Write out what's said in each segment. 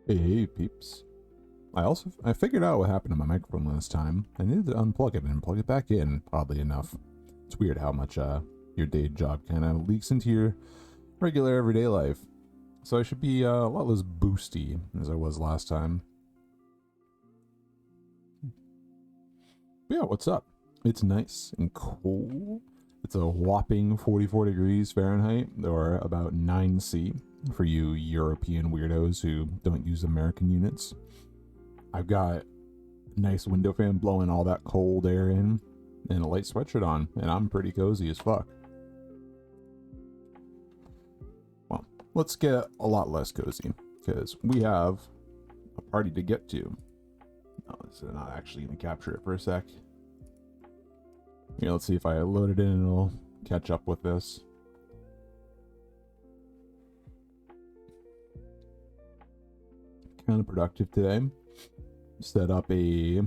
Hey, peeps. I figured out what happened to my microphone last time. I needed to unplug it and plug it back in, oddly enough. It's weird how much your day job kind of leaks into your regular everyday life. So I should be a lot less boosty as I was last time. But yeah, what's up? It's nice and cool. It's a whopping 44 degrees Fahrenheit, or about 9°C for you European weirdos who don't use American units. I've got a nice window fan blowing all that cold air in, and a light sweatshirt on, and I'm pretty cozy as fuck. Well, let's get a lot less cozy, because we have a party to get to. No, this is not actually going to capture it for a sec. Yeah, let's see if I load it in and it'll catch up with this. Kind of productive today. Set up a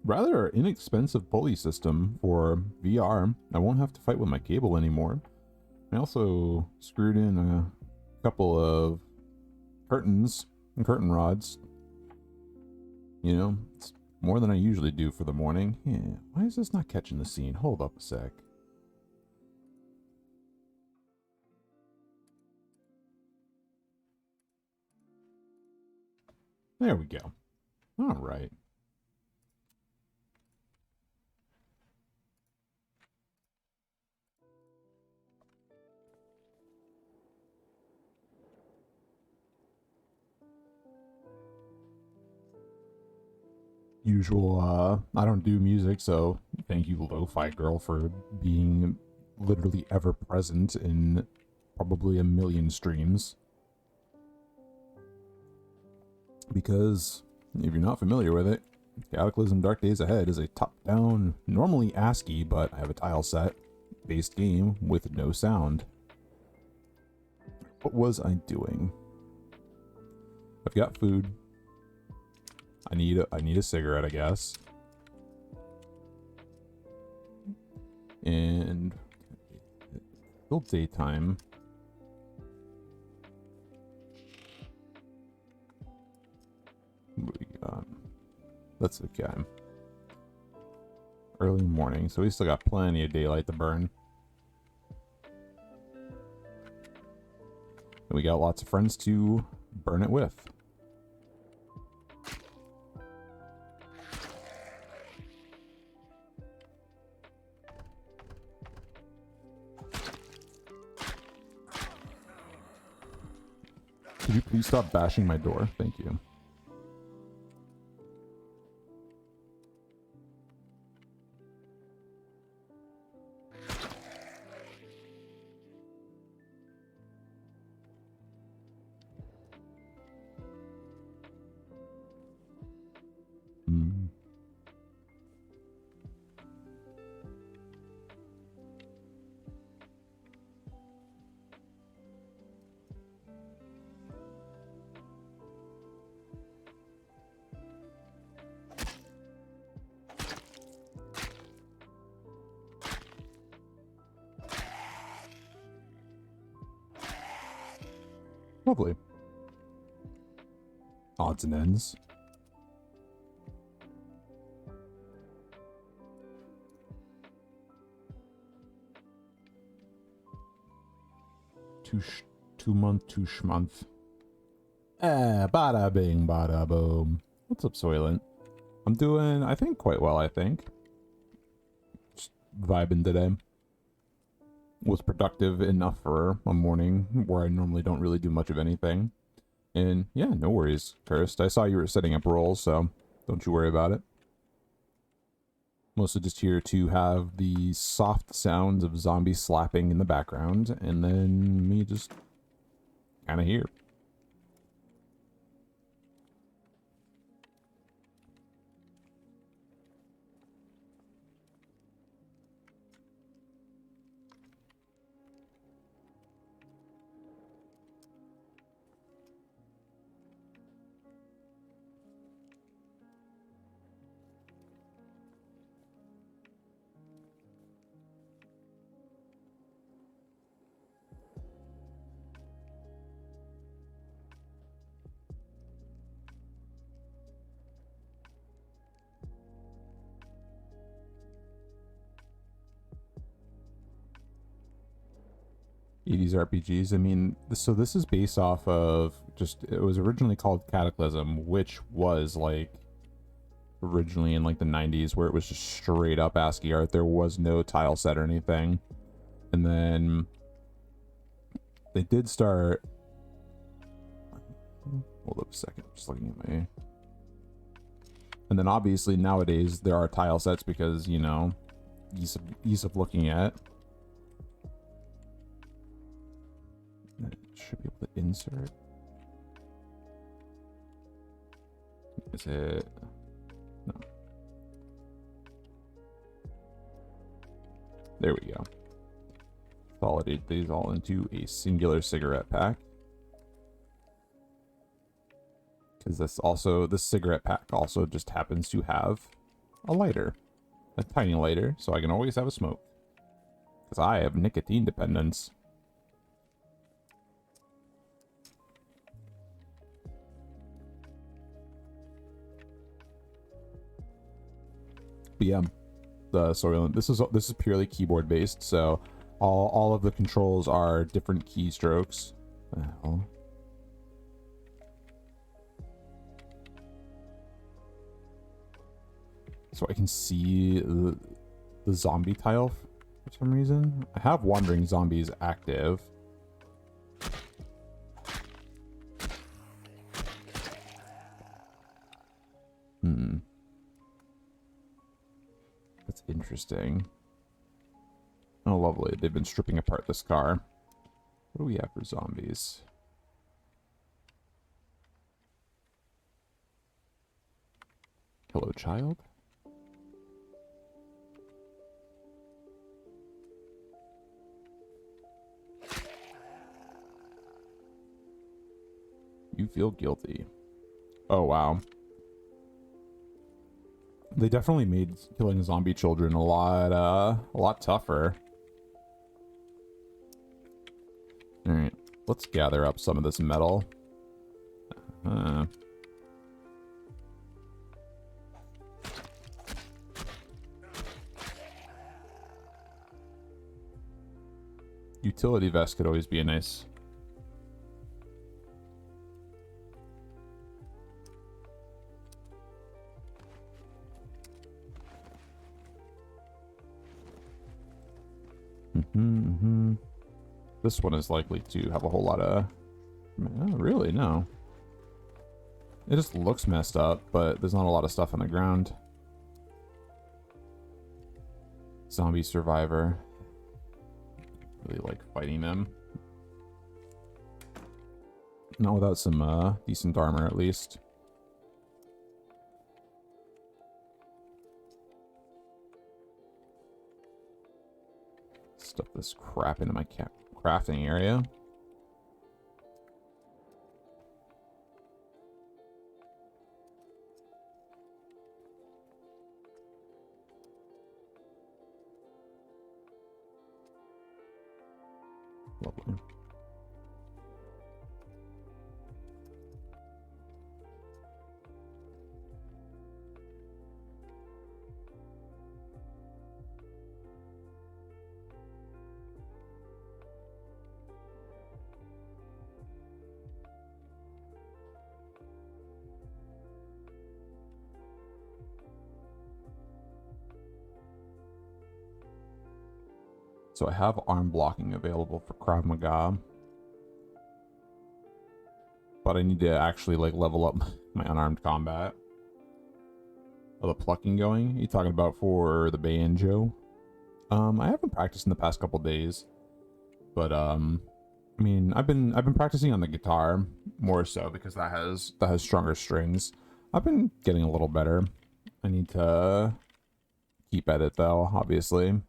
rather inexpensive pulley system for VR. I won't have to fight with my cable anymore. I also screwed in a couple of curtains and curtain rods. You know, it's more than I usually do for the morning. Yeah, why is this not catching the scene? Hold up a sec. There we go. All right. Usual, I don't do music, so thank you, Lo-Fi Girl, for being literally ever present in probably a million streams. Because, if you're not familiar with it, Cataclysm Dark Days Ahead is a top-down, normally ASCII, but I have a tile set, based game with no sound. What was I doing? I've got food. I need a cigarette, I guess. And still daytime. What we got? That's okay. Early morning, so we still got plenty of daylight to burn. And we got lots of friends to burn it with. Could you please stop bashing my door? Thank you. Lovely. Odds and ends. Two month, two schmonth. Bada bing, bada boom. What's up, Soylent? I'm doing, I think, quite well, I think. Just vibing today. Was productive enough for a morning where I normally don't really do much of anything. And yeah, no worries, Cursed. I saw you were setting up rolls, so don't you worry about it. Mostly just here to have the soft sounds of zombies slapping in the background, and then me just kind of here. 80s RPGs. I mean, so this is based off of just, it was originally called Cataclysm, which was like originally in like the 90s, where it was just straight up ASCII art. There was no tile set or anything. And then they did start, hold up a second, just looking at my, and then obviously nowadays there are tile sets because, you know, ease of looking at. Should be able to insert. Is it? No. There we go. Consolidate these all into a singular cigarette pack. Because this cigarette pack also just happens to have a lighter. A tiny lighter, so I can always have a smoke. Because I have nicotine dependence. But yeah, the Soylent. This is purely keyboard based, so all of the controls are different keystrokes. Well, so I can see the zombie tile for some reason. I have Wandering Zombies active. That's interesting. Oh, lovely. They've been stripping apart this car. What do we have for zombies? Hello, child? You feel guilty. Oh, wow. They definitely made killing zombie children a lot tougher. Alright, let's gather up some of this metal. Utility vest could always be a nice... This one is likely to have a whole lot of... Oh, really? No. It just looks messed up, but there's not a lot of stuff on the ground. Zombie survivor. Really like fighting them. Not without some decent armor, at least. Stuff this crap into my crafting area. Lovely. So I have arm blocking available for Krav Maga. But I need to actually like level up my unarmed combat. Oh, the plucking going? You talking about for the banjo? I haven't practiced in the past couple days. But I mean, I've been practicing on the guitar more so because that has stronger strings. I've been getting a little better. I need to keep at it though, obviously.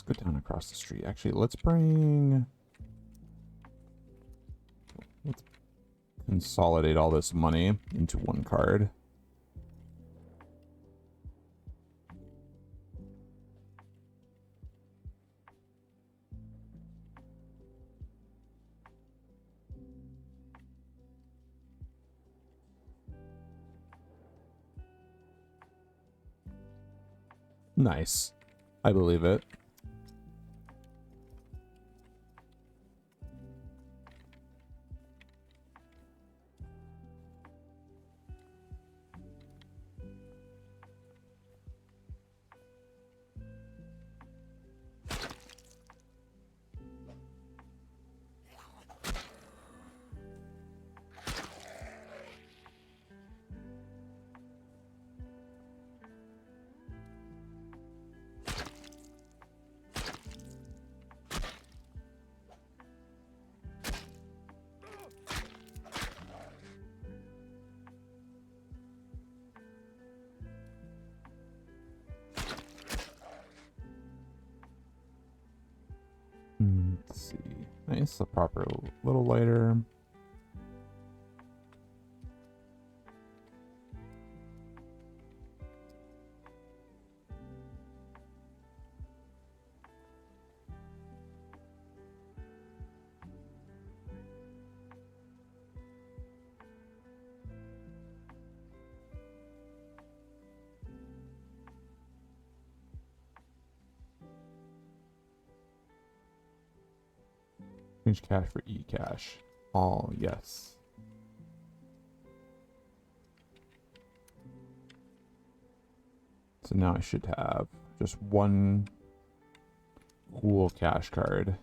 let's go down across the street. Actually, let's consolidate all this money into one card. Nice. I believe it. Let's see. Nice, a proper little lighter. Change cash for e-cash. Oh, yes. So now I should have just one cool cash card.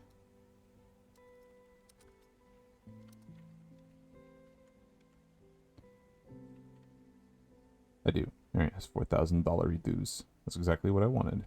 I do. Alright, that's $4,000 dues. That's exactly what I wanted.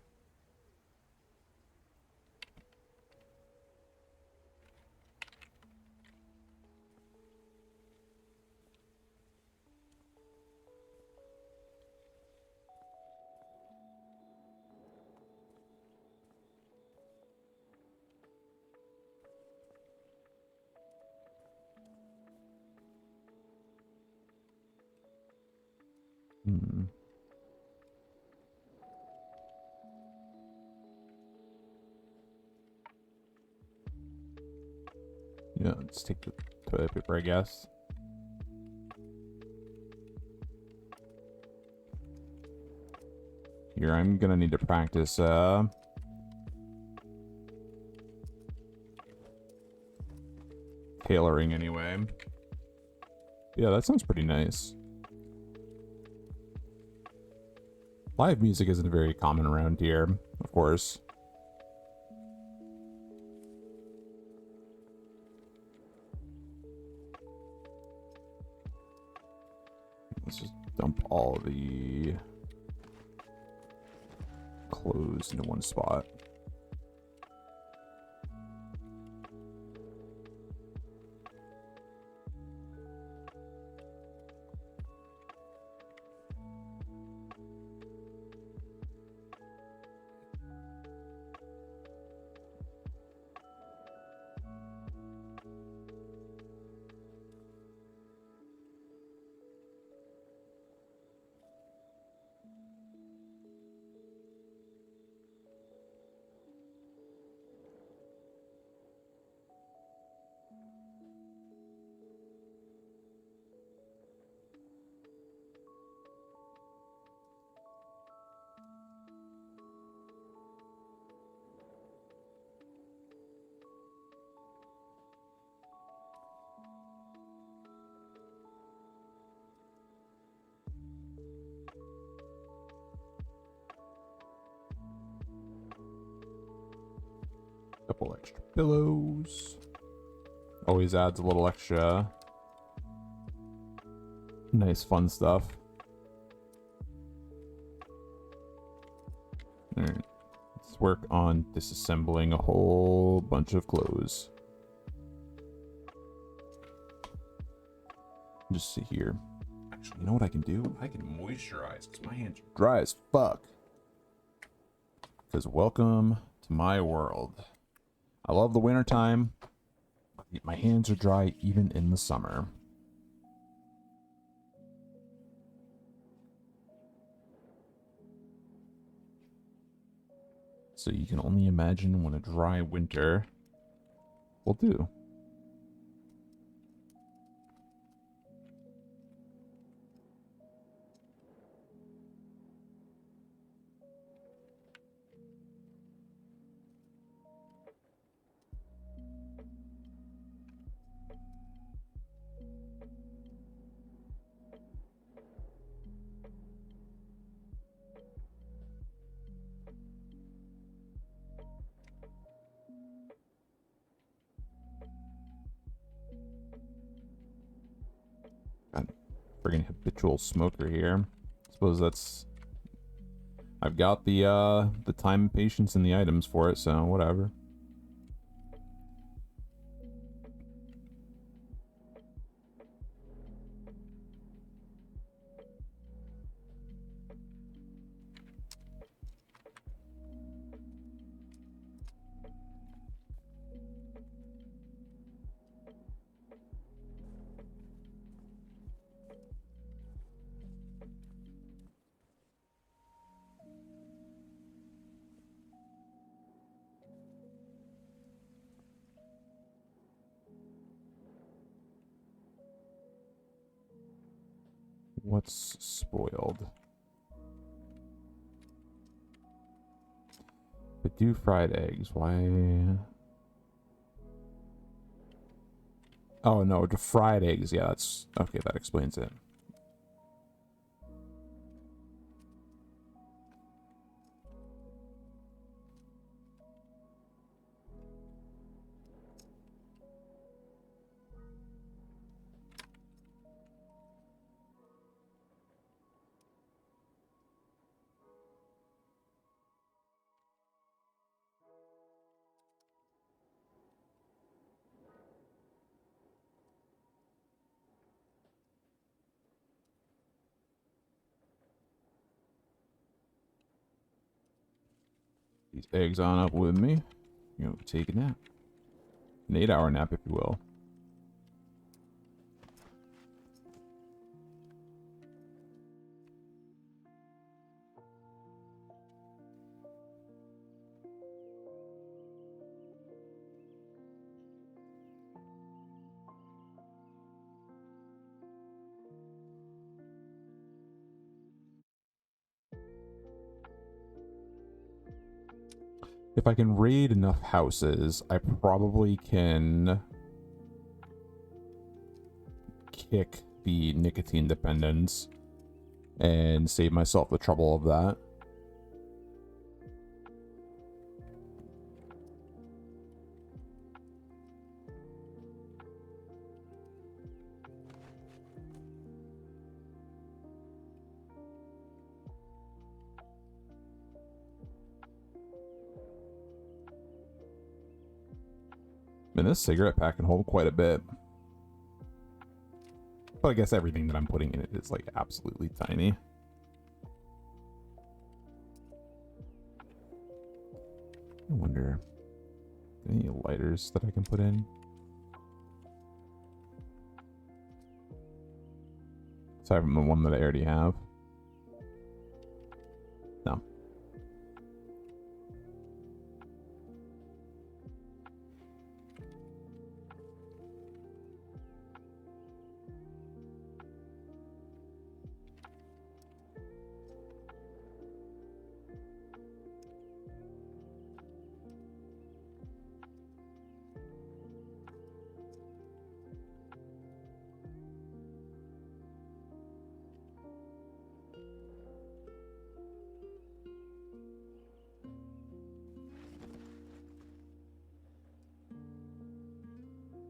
Yeah, let's take the toilet paper, I guess. Here, I'm gonna need to practice, tailoring anyway. Yeah, that sounds pretty nice. Live music isn't very common around here, of course. Let's just dump all the clothes into one spot. Couple extra pillows. Always adds a little extra nice fun stuff. Alright. Let's work on disassembling a whole bunch of clothes. Just see here. Actually, you know what I can do? I can moisturize because my hands are dry as fuck. Because welcome to my world. I love the winter time. My hands are dry even in the summer. So you can only imagine what a dry winter will do. God, friggin' habitual smoker here. Suppose that's... I've got the time and patience and the items for it, so whatever. What's spoiled? But do fried eggs. Why? Oh no, the fried eggs. Yeah, that's okay. That explains it. These eggs on up with me. You know, take a nap. An 8-hour nap, if you will. If I can raid enough houses, I probably can kick the nicotine dependence and save myself the trouble of that. And this cigarette pack can hold quite a bit. But I guess everything that I'm putting in it is like absolutely tiny. I wonder, any lighters that I can put in? Aside from the one that I already have. No.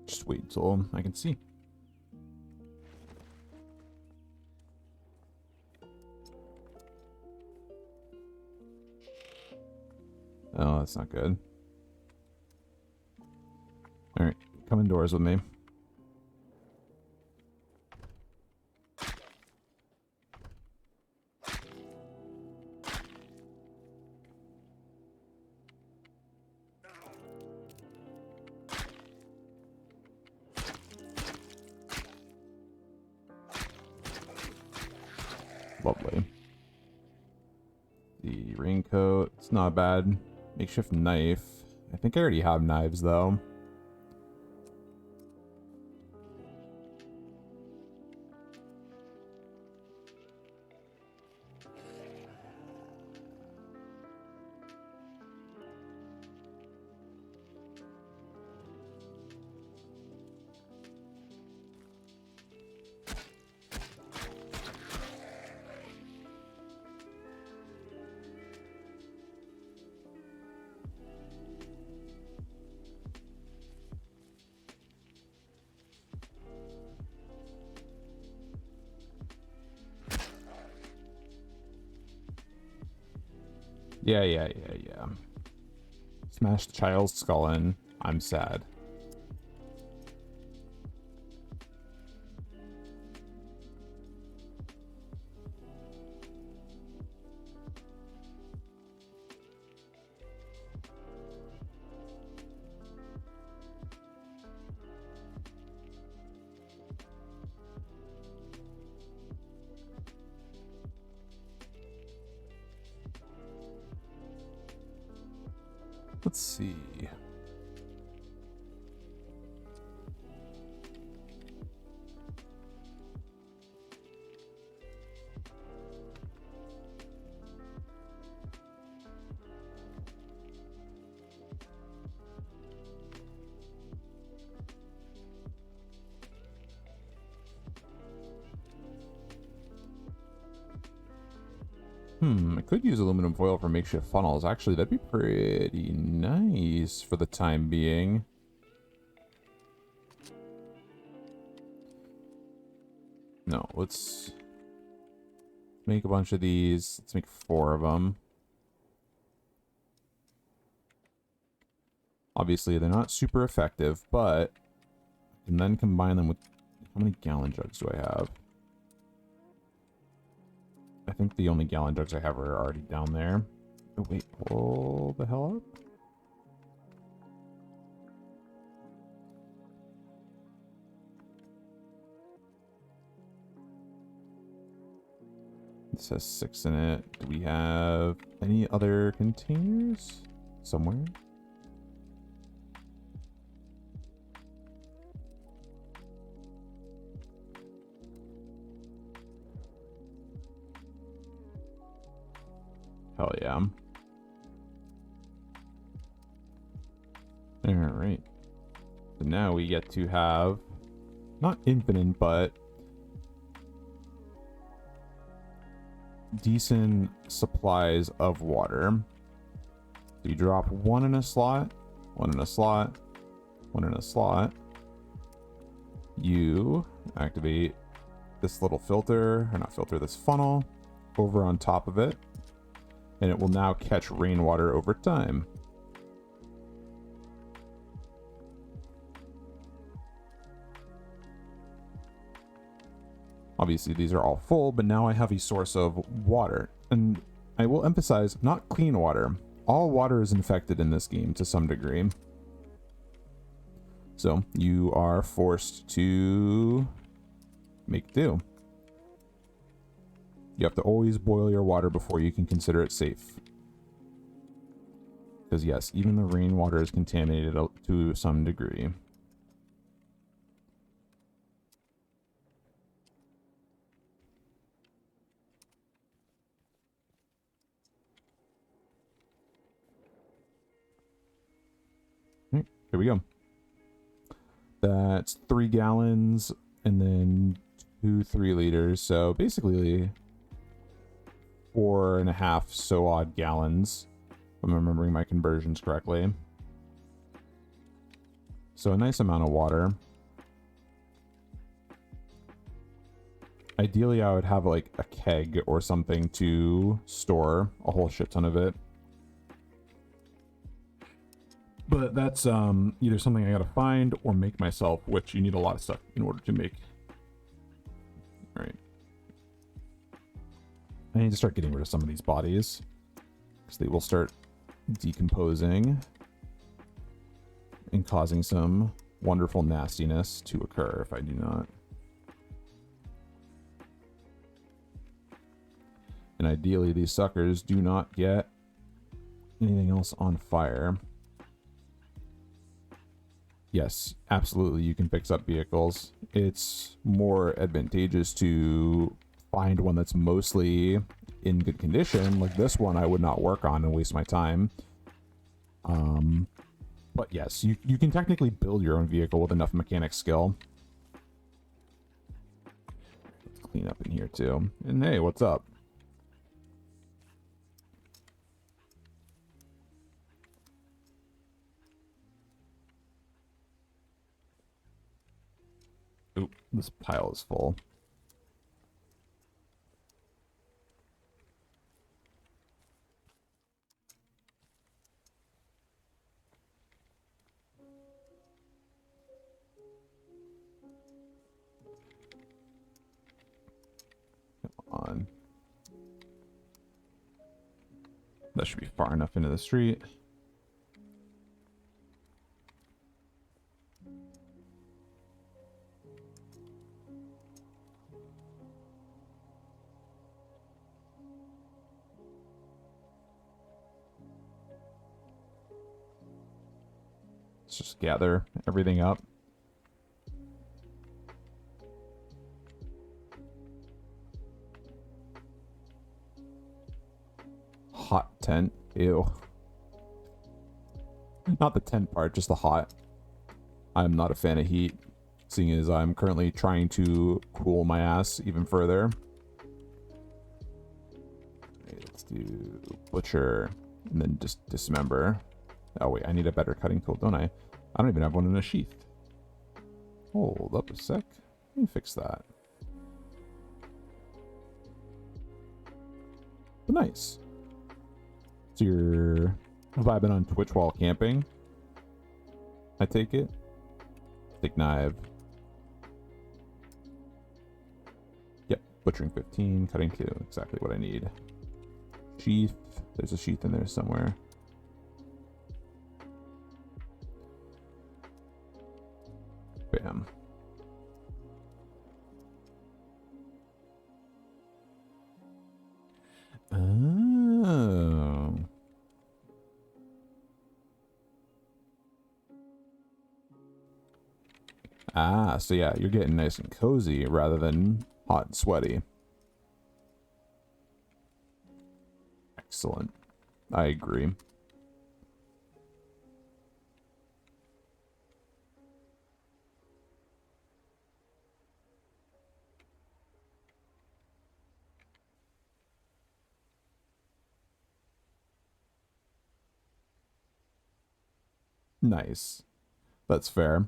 Just wait until I can see. Oh, that's not good. Alright, come indoors with me. Lovely. The raincoat, it's not bad. Makeshift knife. I think I already have knives though. Yeah. Smash the child's skull in. I'm sad. Let's see. I could use aluminum foil for makeshift funnels. Actually, that'd be pretty nice for the time being. No, let's make a bunch of these. Let's make 4 of them. Obviously, they're not super effective, but I can then combine them with... How many gallon jugs do I have? I think the only gallon jugs I have are already down there. Oh, wait. Hold the hell up. This has 6 in it. Do we have any other containers somewhere? Hell yeah. Alright. So now we get to have, not infinite, but decent supplies of water. So you drop 1 in a slot, 1 in a slot, 1 in a slot. You activate this little filter, or not filter, this funnel over on top of it. And it will now catch rainwater over time. Obviously, these are all full, but now I have a source of water. And I will emphasize, not clean water. All water is infected in this game to some degree. So, you are forced to make do. You have to always boil your water before you can consider it safe. Because yes, even the rainwater is contaminated to some degree. Right, here we go. That's 3 gallons and then 2 3-liters. So basically 4.5 so odd gallons, if I'm remembering my conversions correctly. So a nice amount of water. Ideally, I would have like a keg or something to store a whole shit ton of it. But that's either something I gotta find or make myself, which you need a lot of stuff in order to make. All right. I need to start getting rid of some of these bodies, because they will start decomposing and causing some wonderful nastiness to occur if I do not. And ideally, these suckers do not get anything else on fire. Yes, absolutely, you can fix up vehicles. It's more advantageous to find one that's mostly in good condition. Like this one I would not work on and waste my time. But yes, you can technically build your own vehicle with enough mechanic skill. Let's clean up in here too. And hey, what's up? Oop, this pile is full. Come on. That should be far enough into the street. Let's just gather everything up. Hot tent. Ew. Not the tent part, just the hot. I'm not a fan of heat, seeing as I'm currently trying to cool my ass even further. Okay, let's do butcher and then just dismember. Oh wait, I need a better cutting tool, don't I? I don't even have one in a sheath. Hold up a sec. Let me fix that. But nice. So you're vibing on Twitch while camping, I take it? Take knife. Yep, butchering 15, cutting 2, exactly what I need. Sheath, there's a sheath in there somewhere. Bam. Oh. Ah, so yeah, you're getting nice and cozy rather than hot and sweaty. Excellent. I agree. Nice. That's fair.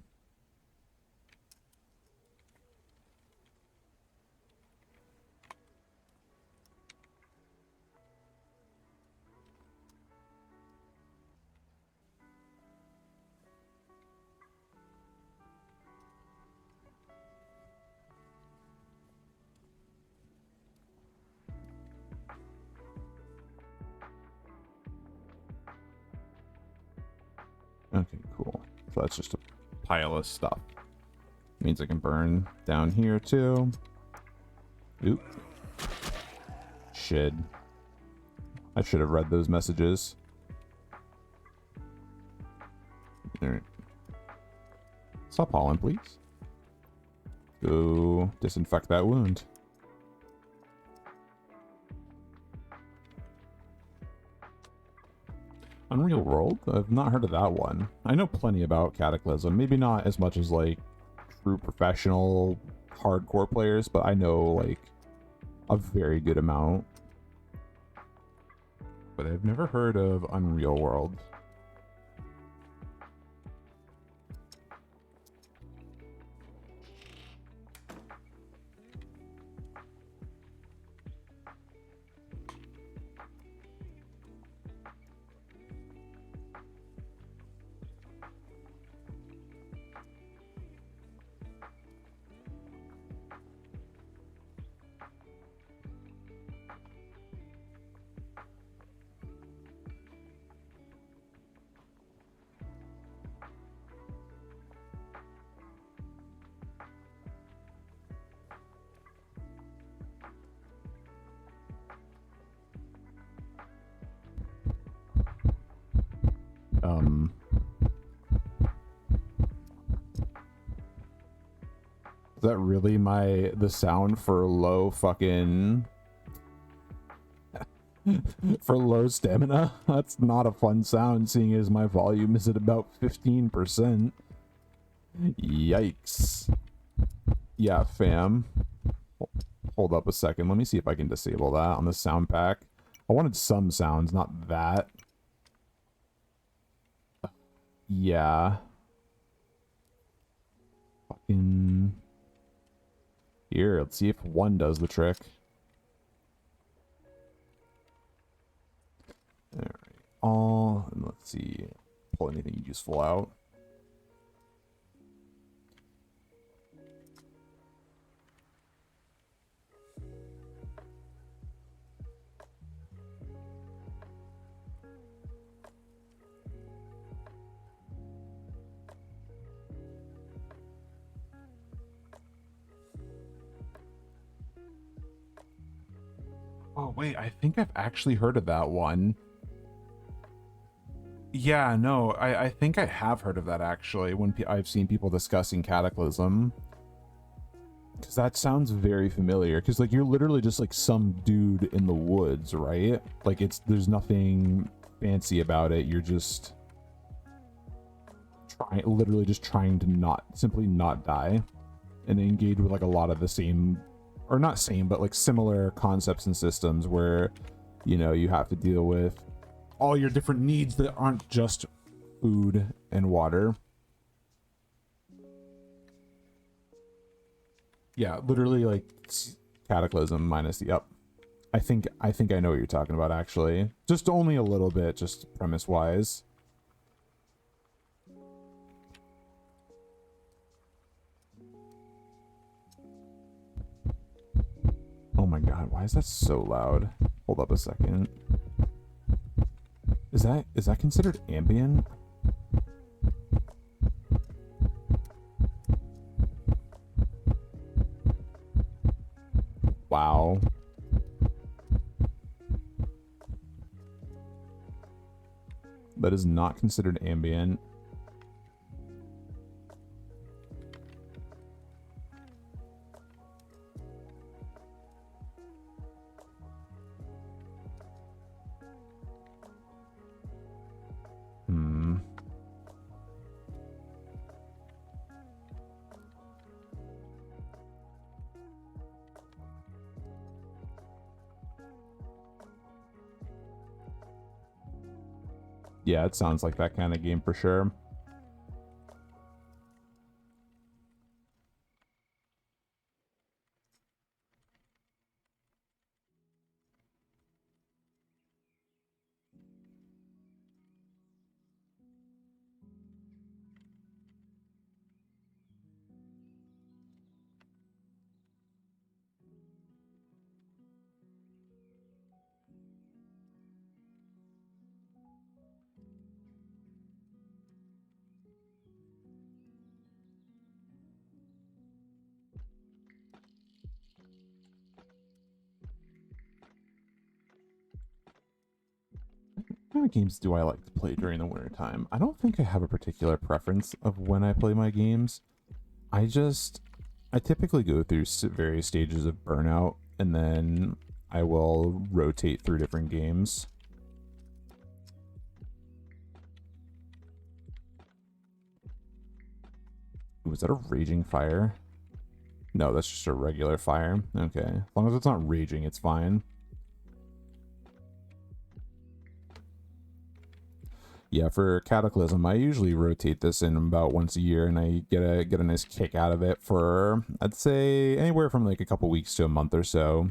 Okay, cool. So that's just a pile of stuff. Means I can burn down here too. Oop. Shit. I should have read those messages. Alright. Stop hauling, please. Go disinfect that wound. Unreal World? I've not heard of that one. I know plenty about Cataclysm. Maybe not as much as, like, true professional hardcore players, but I know, like, a very good amount. But I've never heard of Unreal World. Is that really the sound for low fucking for low stamina? That's not a fun sound, seeing as my volume is at about 15%. Yikes. Yeah, fam. Hold up a second. Let me see if I can disable that on the sound pack. I wanted some sounds, not that. Yeah. Fucking... Here, let's see if one does the trick. Alright. And let's see. Pull anything useful out. Oh, wait, I think I've actually heard of that one. Yeah, no, I think I have heard of that, actually, when I've seen people discussing Cataclysm. Because that sounds very familiar, because, like, you're literally just, like, some dude in the woods, right? Like, there's nothing fancy about it, you're just... literally just trying to simply not die. And engage with, like, a lot of the same... or not same, but like similar concepts and systems where, you know, you have to deal with all your different needs that aren't just food and water. Yeah, literally like Cataclysm minus the up. I think I know what you're talking about, actually. Just only a little bit, just premise wise. Oh my god, why is that so loud? Hold up a second. Is that considered ambient? Wow. That is not considered ambient. Yeah, it sounds like that kind of game for sure. What kind of games do I like to play during the winter time? I don't think I have a particular preference of when I play my games. I typically go through various stages of burnout, and then I will rotate through different games. Ooh, is that a raging fire? No, that's just a regular fire. Okay. As long as it's not raging, it's fine. Yeah, for Cataclysm, I usually rotate this in about once a year, and I get a nice kick out of it for, I'd say, anywhere from like a couple weeks to a month or so.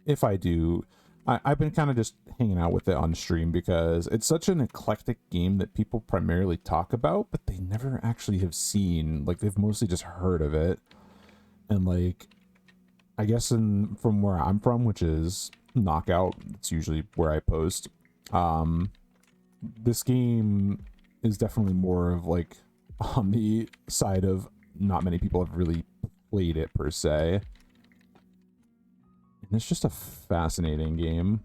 If I do, I've been kind of just hanging out with it on stream because it's such an eclectic game that people primarily talk about, but they never actually have seen. Like, they've mostly just heard of it. And like, I guess from where I'm from, which is Knockout, it's usually where I post. This game is definitely more of like on the side of not many people have really played it per se. And it's just a fascinating game.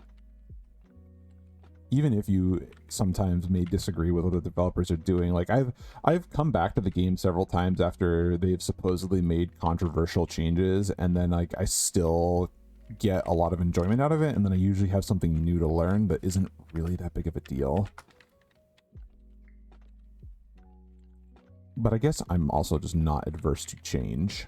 even if you sometimes may disagree with what the developers are doing, like I've come back to the game several times after they've supposedly made controversial changes, and then like I still get a lot of enjoyment out of it, and then I usually have something new to learn that isn't really that big of a deal. But I guess I'm also just not adverse to change.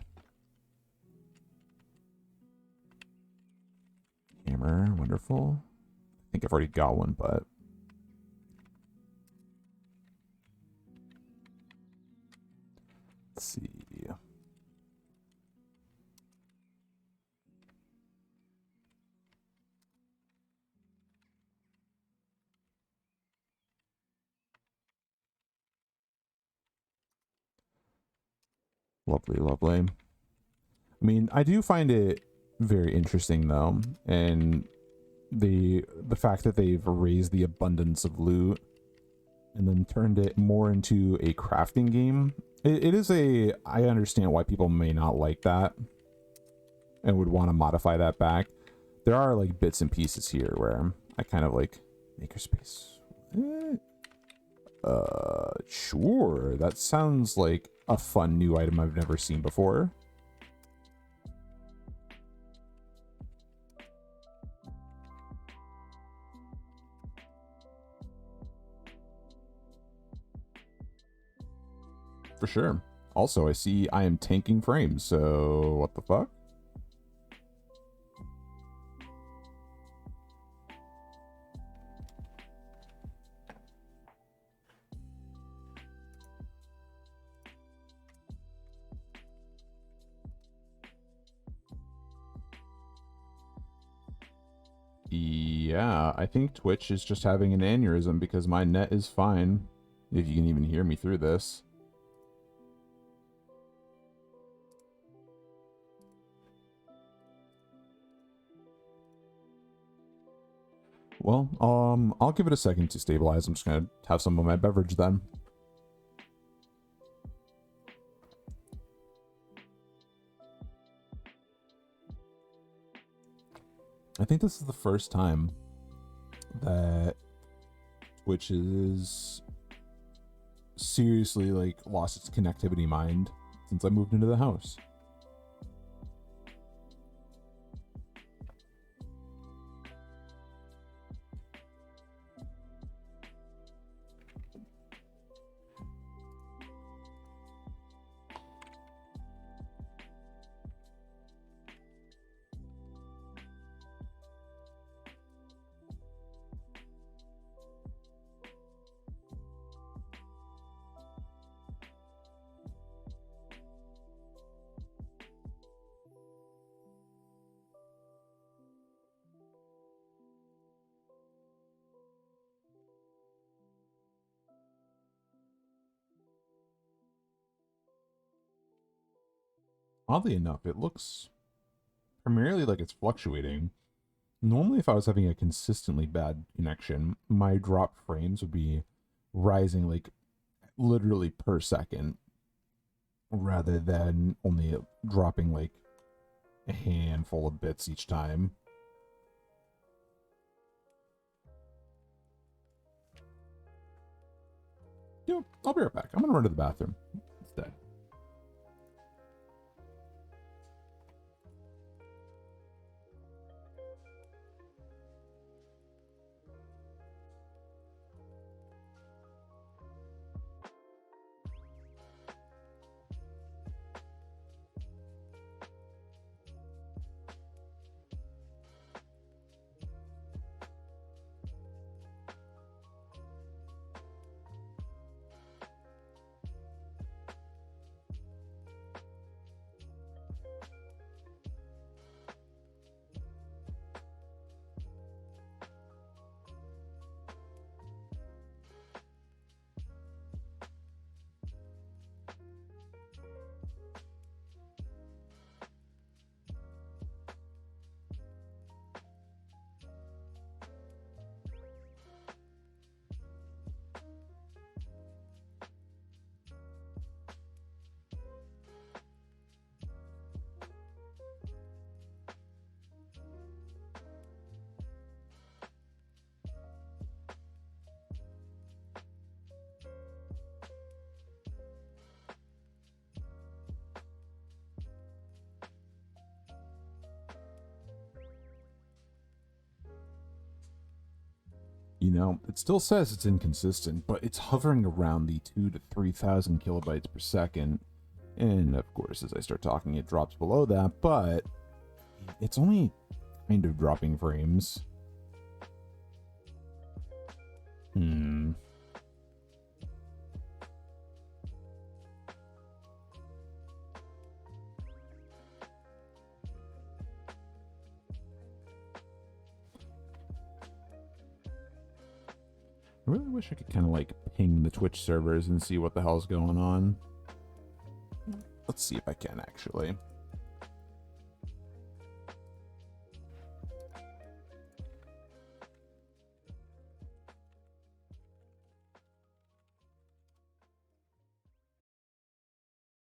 Hammer, wonderful. I think I've already got one, but let's see. Lovely, lovely. I mean, I do find it very interesting though, and the fact that they've raised the abundance of loot and then turned it more into a crafting game. It is a, I understand why people may not like that and would want to modify that back. There are like bits and pieces here where I kind of like makerspace. Sure. That sounds like a fun new item I've never seen before. For sure. Also, I see I am tanking frames, so what the fuck? Yeah, I think Twitch is just having an aneurysm because my net is fine, if you can even hear me through this. Well, I'll give it a second to stabilize. I'm just gonna have some of my beverage then. I think this is the first time that Twitch is seriously like lost its connectivity mind since I moved into the house. Oddly enough, it looks primarily like it's fluctuating. Normally, if I was having a consistently bad connection, my drop frames would be rising like literally per second rather than only dropping like a handful of bits each time. Yeah, I'll be right back. I'm gonna run to the bathroom instead. You know, it still says it's inconsistent, but it's hovering around the 2 to 3,000 kilobytes per second. And of course, as I start talking, it drops below that, but it's only kind of dropping frames. I really wish I could kind of like ping the Twitch servers and see what the hell's going on. Let's see if I can actually.